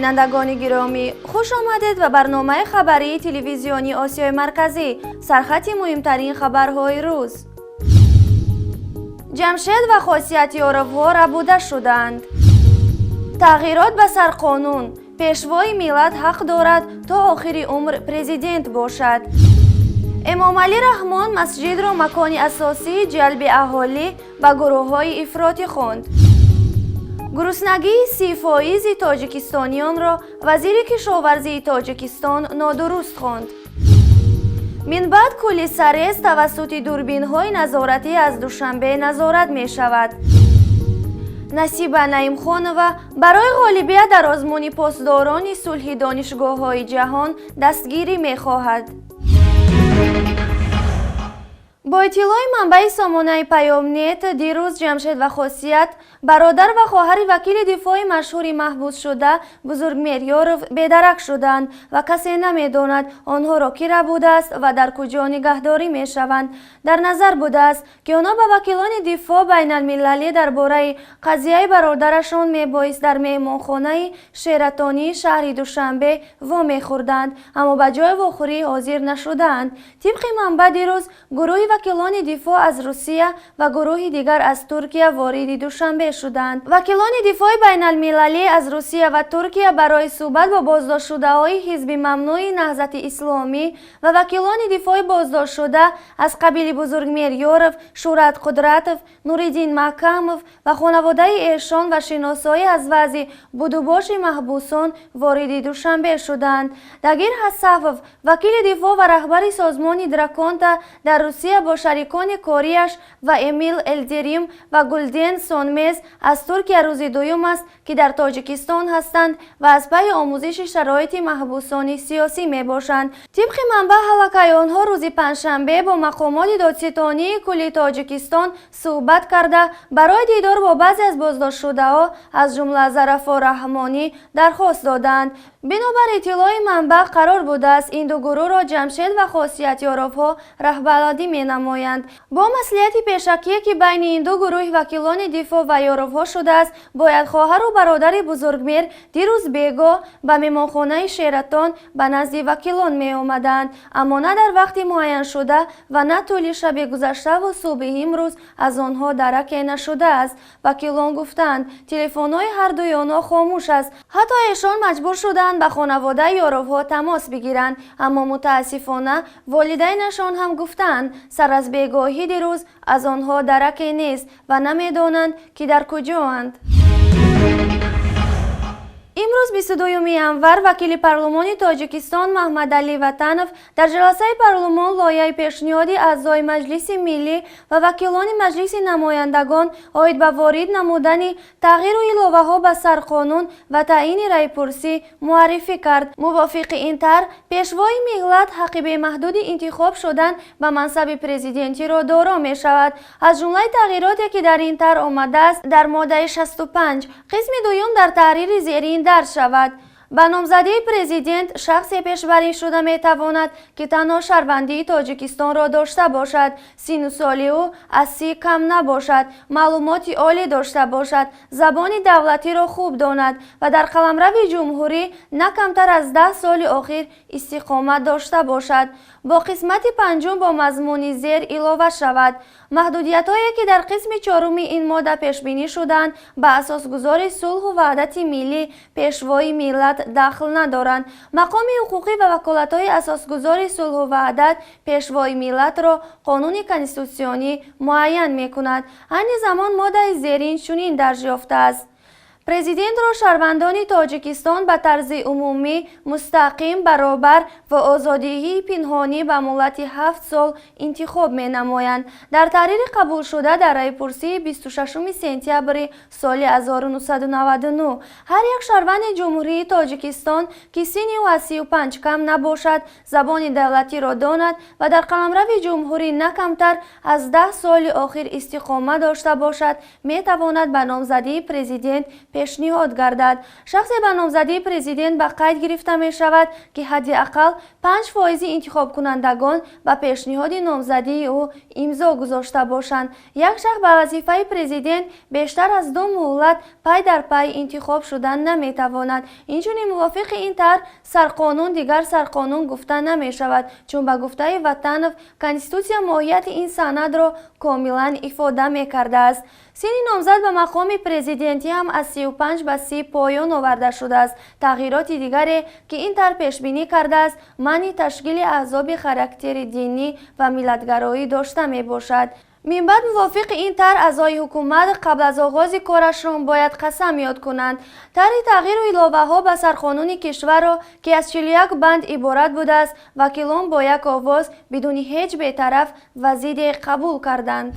بینندگان گرامی، خوش آمدید به برنامه خبری تلویزیونی آسیای مرکزی. سرخط مهمترین خبرهای روز. جمشید و خاصیت یاروها ربوده شدند. تغییرات به سر قانون. پیشوای ملت حق دارد تا آخر عمر پرزیدنت باشد. امام علی رحمان مسجد را مکان اساسی جلب اهالی به گروه‌های افراطی خواند. گرسنگی 30% تاجیکستانیان را وزیر کشاورزی تاجیکستان نادرست خواند. من بعد کلی سرس توسط دوربین‌های نظارتی از دوشنبه نظارت می شود. نصیب نعیمخانова برای غالبیت در آزمون پاسداران صلح دانشگاه‌های جهان دستگیری می خواهد. با اطلاع منبع سامانه پیام نت، دیروز جمشید و خاصیت برادر و خواهر وکیل دفاع مشهور محبوس شده بزرگمیر یاروف بیدرک شدند و کسی نمیداند آنها را کی ربوده است و در کجا نگهداری می شوند. در نظر بوده است که آنها به وکیلان دفاع بین المللی درباره قضیه برادرشان میبایست در مهمانخانه شیراتونی شهر دوشنبه وامی خوردند، اما به جای واخوری حاضر نشدند. طبق منبع دیروز گروه وکیلان دفاع از روسیه و گروه دیگر از ترکیه وارد دوشنبه شدند. وکیلان دفاع بین المللی از روسیه و ترکیه برای صحبت با بازداشت شده‌های حزب ممنوع نهضت اسلامی و وکیلان دفاع بازداشت شده از قبیل بزرگمیر یاروف، شورت قدرتوف، نوریدین محکموف و خانواده ایشان و شناسایی از وضع بودوباش محبوسان وارد دوشنبه شدند. داگیر حسافوف، وکیل دفاع و رهبر سازمان درکانتا در روسیه با شریکان کاریش و امیل الدریم و گلدن سونمز از ترکیه روز دوم است که در تاجیکستان هستند و از پی آموزش شرایط محبوسان سیاسی می باشند. طبق منبع حلقه آنها روز پنجشنبه با مقامات دادستانی کل تاجیکستان صحبت کرده برای دیدار با بعضی از بازداشت شده ها از جمله ظرفا رحمانی درخواست دادند. بنابر اطلاع منبع قرار بوده است این دو گروه را جمشید و خاصیت یاروها رهبری می نمایند. با مصلحت پیشکی که بین این دو گروه وکیلان دفاع و یاروها شده است، باید خواهر و برادر بزرگمیر دیروز بیگاه به مهمانخانه شیراتون به نزد وکیلان می آمدند، اما نه در وقت معین شده و نه طول شب گذشته و صبح امروز از آنها درک نشده است. وکیلان گفتند تلفن‌های هر دوی آنها خاموش است. حتی ایشان مجبور شدند به خانواده یاروها تماس بگیرند، اما متاسفانه والدینشان هم گفتند سر از بیگاهی دیروز از آنها درکی نیست و نمیدانند که در کجااند. امروز 22 انور وکیل پارلمان تاجیکستان محمد علی وطنوف در جلسه پارلمان لایحه پیشنهادی اعضای مجلس ملی و وکیلان مجلس نمایندگان عاید به وارد نمودن تغییر و علاوه ها به سرقانون و تعیین رایپرسی معرفی کرد. موافق این طرح پیشوای ملت حق به محدود انتخاب شدن به منصب پرزیدنتی را دارا می شود. از جمله تغییراتی که در این طرح آمده است در ماده 65 قسم دوم در تحریر زیرین درج شود. به نامزدی پرزیدنت شخص پیشبری شده می تواند که تنها شهروندی تاجیکستان را داشته باشد، سن و سال او از 30 کم نباشد، معلومات عالی داشته باشد، زبان دولتی را خوب داند و در قلمرو جمهوری نه کمتر از 10 سال اخیر استقامت داشته باشد. با قسمت پنجم با مضمون زیر علاوه شود. محدودیت‌هایی که در قسم چهارم این ماده پیش بینی شدند به اساسگذار صلح و وحدت ملی پیشوای ملت دخل ندارند. مقام حقوقی و وکالت‌های اساسگذار صلح و وحدت پیشوای ملت را قانون کنستیتوسیونی معین می‌کند. همین زمان ماده زیرین چنین درج یافته است: پرزیدنت را شهروندان تاجیکستان به طرز عمومی مستقیم برابر و آزادی پنهانی به مدت 7 سال انتخاب می نمایند. در تحریر قبول شده در رایپرسی 26 سپتامبر سال 1999 هر یک شهروند جمهوری تاجیکستان که سن او از 35 کم نباشد، زبان دولتی را داند و در قلمرو جمهوری نه کمتر از 10 سال آخر استقامت داشته باشد، می تواند به نامزدی پرزیدنت پیشنهاد گردد. شخص به نامزدی پرزیدنت به قید گرفته می شود که حداقل 5% انتخاب کنندگان به پیشنهاد نامزدی او امضا گذاشته باشند. یک شخص به وظیفه پرزیدنت بیشتر از 2 مهلت پای در پای انتخاب شدن نمی تواند. اینچنین موافق این طرح سرقانون دیگر سرقانون گفته نمی شود، چون به گفته وطنов کنستیتوسیا ماهیت این سند را کاملا افاده می کرده است. سن نامزد به مقام پرزیدنتی هم از 35 به 30 پایان آورده شده است. تغییرات دیگری که این طرح پیش بینی کرده است منع تشکیل احزاب خاراکتر دینی و ملتگرایی داشته می باشد. من بعد موافق این طرح اعضای حکومت قبل از آغاز کارشان باید قسم یاد کنند. طرح تغییر و علاوه ها به سرقانون کشور را که از 41 بند عبارت بوده است وکیلان با یک آواز بدون هیچ بی‌طرف و ضد قبول کردند.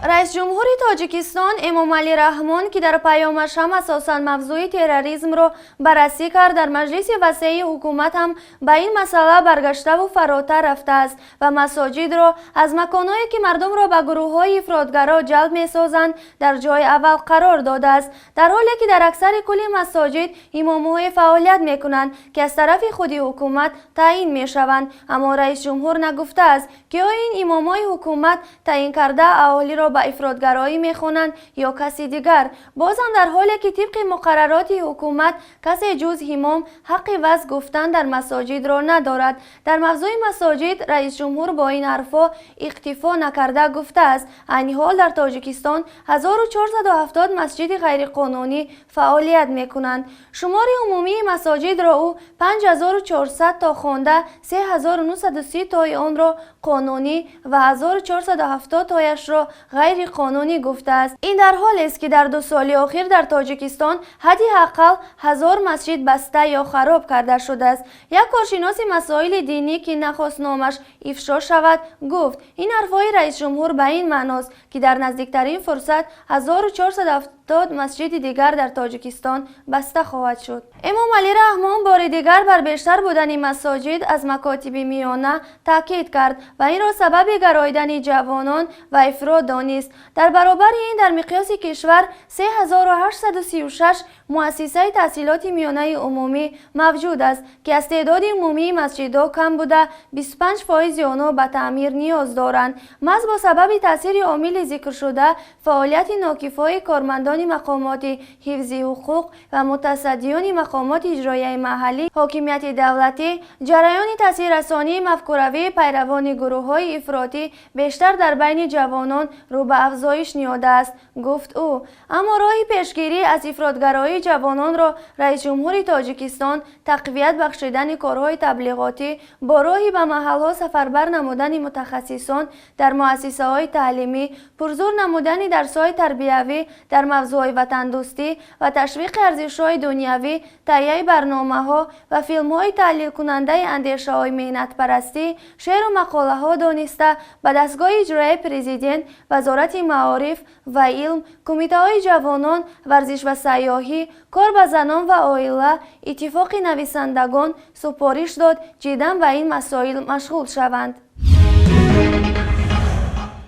رئیس جمهور تاجیکستان امامعلی رحمان که در پیامش هم اساساً موضوع تروریسم را بررسی کرد، در مجلس وسیع حکومت هم به این مسئله برگشته و فراتر رفته است و مساجد را از مکانهایی که مردم را به گروه‌های افراطگرا جلب می‌سازند در جای اول قرار داده است، در حالی که در اکثر کل مساجد امام‌های فعالیت می‌کنند که از طرف خود حکومت تعیین می‌شوند. اما رئیس جمهور نگفته است که آیا این امام‌های حکومت تعیین کرده اهالی را به افراطگرایی میخوانند یا کسی دیگر. بازم در حالی که طبق مقررات حکومت کسی جز امام حق وعظ گفتن در مساجد را ندارد. در موضوع مساجد رئیس جمهور با این حرفا اکتفا نکرده گفته است این حال در تاجیکستان 1470 مسجد غیرقانونی فعالیت میکنند. شمار عمومی مساجد را او 5400 تا خوانده 3930 تای آن را قانونی و 1470 تایش را غیر قانونی گفته است. این در حالی است که در 2 سال اخیر در تاجیکستان حداقل 1000 مسجد بسته یا خراب کرده شده است. یک کارشناس مسائل دینی که نخواست نامش افشا شود گفت این حرفهای رئیس جمهور به این معناست که در نزدیکترین فرصت 1470 مسجد دیگر در تاجیکستان بسته خواهد شد. امامعلی رحمان بار دیگر بر بیشتر بودن مساجد از مکاتب میانه تاکید کرد و این را سبب گراییدن جوانان و افراد دانست. در برابر این در مقیاس کشور 3836 مؤسسه تحصیلات میانه عمومی موجود است که از تعداد عمومی مسجدها کم بوده 25% آنها به تعمیر نیاز دارند. محض با سبب تاثیر عامل ذکر شده فعالیت ناکفای کارمندان مقامات حفظ حقوق و متصدیان مقامات اجرایی محلی حاکمیت دولتی جریان تاثیررسانی مفکوروی پیروان گروه‌های افراطی بیشتر در بین جوانان رو به افزایش نیاده است گفت او. اما راه پیشگیری از افراطگرایی جوانان را رئیس جمهور تاجیکستان تقویت بخشیدن کارهای تبلیغاتی با راهی به محل‌ها سفربر نمودن متخصصان در مؤسسه‌های تعلیمی، پرزور نمودن درس‌های تربیوی در موضوع وطن دوستی و تشویق ارزش‌های دنیوی، تهیه برنامه‌ها و فیلم‌های تحلیل کننده اندیشه‌های مهنت پرستی، شعر و مقاله‌ها دانسته به دستگاه اجرایی پرزیدنت، وزارت معارف و علم، کمیته‌های جوانان، ورزش و سیاحی، کار به زنان و عائله، اتفاق نویسندگان سپارش داد جداً به این مسائل مشغول شوند.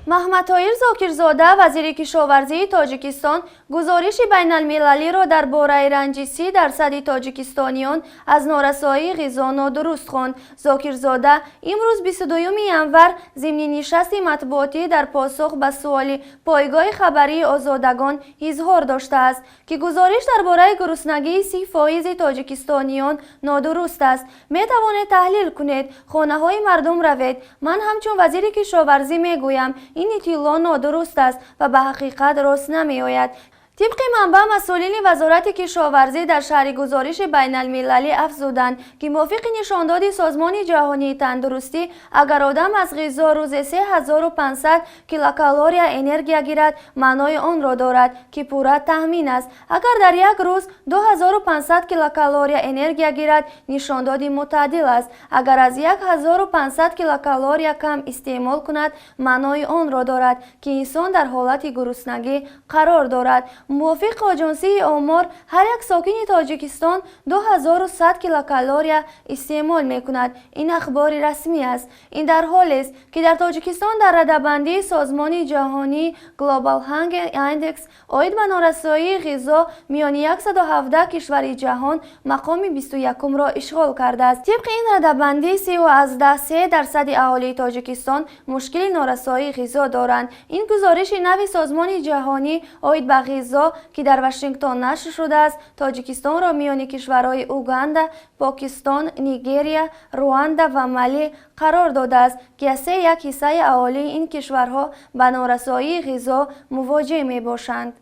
محمد طاهر زاکرزاده وزیر کشاورزی تاجیکستان گزارش بین المللی را درباره رنج 30% تاجیکستانیان از نارسایی غذا نادرست خواند. زاکرزاده امروز 22 ژانویه ضمن نشست مطبوعاتی در پاسخ به سوال پایگاه خبری آزادگان اظهار داشته است که گزارش درباره گرسنگی 30% تاجیکستانیان نادرست است. می توانید تحلیل کنید، خانه های مردم روید. من همچون وزیر کشاورزی می گویم این اطلاع نادرست است و به حقیقت راست نمی آید. طبق منبع مسئولین وزارت کشاورزی در شرح گزارش بین المللی افزودند که موافق نشانداد سازمان جهانی تندرستی اگر آدم از غذا روزی 3500 کیلوکالری انرژی گیرد معنای آن را دارد که پورا تامین است. اگر در یک روز 2500 کیلوکالری انرژی گیرد نشانداد معتدل است. اگر از 1500 کیلوکالری کم استعمال کند معنای آن را دارد که انسان در حالت گرسنگی قرار دارد. موافق آژانسی آمار هر یک ساکن تاجیکستان 2100 کیلوکالری استعمال میکند. این اخبار رسمی است. این در حالی است که در تاجیکستان در رده‌بندی سازمان جهانی گلوبال هانگر ایندکس عاید به نارسایی غذا میان 117 کشور جهان مقام 21 را اشغال کرده است. طبق این رده‌بندی 3.3% اهالی تاجیکستان مشکل نارسایی غذا دارند. این گزارش نوی سازمان جهانی عاید به غذا که در واشنگتن نشر شده است، تاجیکستان را میان کشورهای اوگاندا، پاکستان، نیگریا، رواندا و مالی قرار داده است که از 1 حصه اهالی این کشورها به نارسایی غذا مواجه می باشند.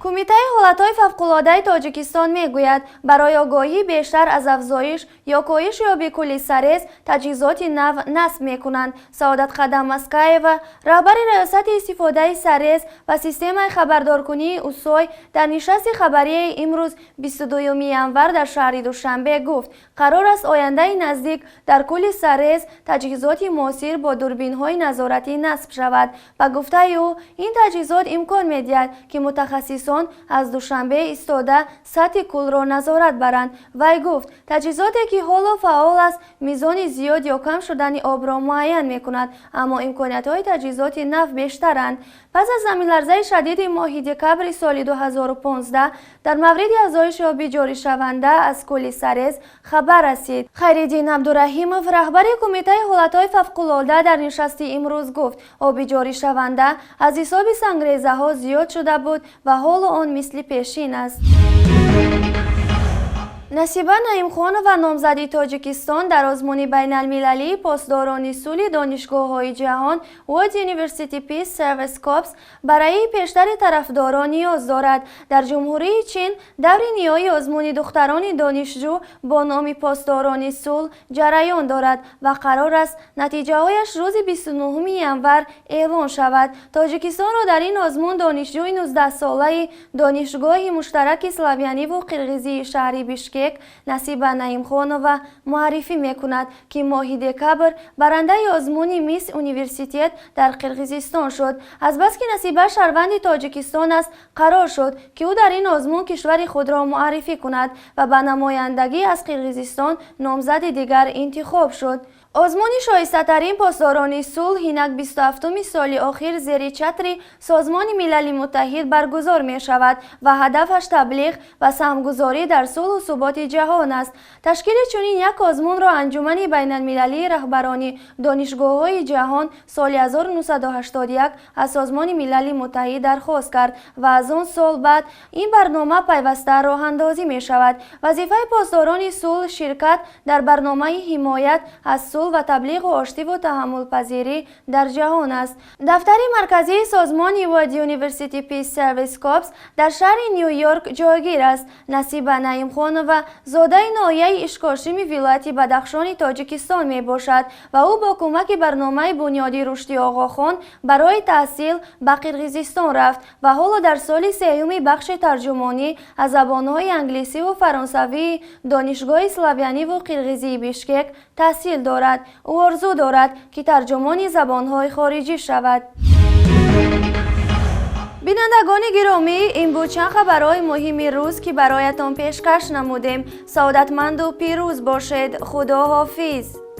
کمیته حالتهای فوق‌العاده تاجیکستان میگوید برای آگاهی بیشتر از افزایش یا کاهش یابی سرطان تجهیزات نو نصب میکنند. سعادت خدم مسکایوا، رهبر ریاست استفاده سرطان و سیستم خبردارکنی اوسای در نشست خبری امروز 22 ژانویه در شهر دوشنبه گفت قرار است آینده نزدیک در کل سرطان تجهیزات معاصر با دوربین‌های نظارتی نصب شود. با گفته او این تجهیزات امکان می‌دهد که متخصصان از دوشنبه ایستاده سطح کل را نظارت برند. وی گفت تجهیزاتی که حالا فعال است میزان زیاد یا کم شدن آب را معین میکند، اما امکانیت‌های تجهیزات نو بیشترند. پس از زمین لرزه شدید ماه دکبر سال 2015 در مورد افزایش آبی جاری شونده از کل سرطان خبر رسید. خیرالدین عبدالرحیمов، رهبر کمیته حالتهای فوق‌العاده در نشست امروز گفت آبی جاری شونده از حساب سنگریزه‌ها زیاد شده بود و حال آن مثل پیشین است. نصیبه نعیمخانova نامزد تاجیکستان در آزمون بین المللی پاسداران صلح دانشگاه‌های جهان ورلد یونیورسیتی پیس سرویس کورپس برای پیشتر طرفداران نیاز دارد. در جمهوری چین دور نهایی آزمون دختران دانشجو با نام پاسداران صلح جریان دارد و قرار است نتیجه‌هایش روز 29 ژانویه اعلام شود. تاجیکستان را در این آزمون دانشجوی 19 ساله دانشگاه مشترک اسلاویانی و قرقیزی شهری بیشکک نصیبه نعیمخانova معرفی میکند که ماه دکبر برنده آزمون میس یونیورسیتیت در قرقیزستان شد. از بس که نصیبه شهروند تاجیکستان است قرار شد که او در این آزمون کشور خود را معرفی کند و به نمایندگی از قرقیزستان نامزد دیگر انتخاب شد. آزمون شایسته ترین پاسداران صلح اینک 27 سال آخر زیر چتر سازمان ملل متحد برگزار می شود و هدفش تبلیغ و سهمگذاری در صلح و ثبات جهان است. تشکیل چنین یک آزمون را انجمن بین المللی رهبران دانشگاه‌های جهان سال 1981 از سازمان ملل متحد درخواست کرد و از آن سال بعد این برنامه پیوسته راه اندازی می شود. وظیفه پاسداران صلح شرکت در برنامه حمایت از صلح و تبلیغ و آشتی و تحمل پذیری در جهان است. دفتر مرکزی سازمان ورلد یونیورسیتی پیس سرویس کورپس در شهر نیویورک جایگیر است. نصیبه نعیمخانova زاده ناحیه اشکاشیم ولایت بدخشان تاجیکستان می باشد و او با کمک برنامه بنیادی رشدی آقاخان برای تحصیل به قرقیزستان رفت و حالا در سال سوم بخش ترجمانی از زبانهای انگلیسی و فرانسوی دانشگاه اسلاویانی و قرقیزی بیشکک تحصیل دارد. او آرزو دارد که ترجمان زبانهای خارجی شود. بینندگان گرامی، این بود چند خبرهای مهم روز که برایتان پیشکش نمودیم. سعادتمند و پیروز باشید. خدا حافظ.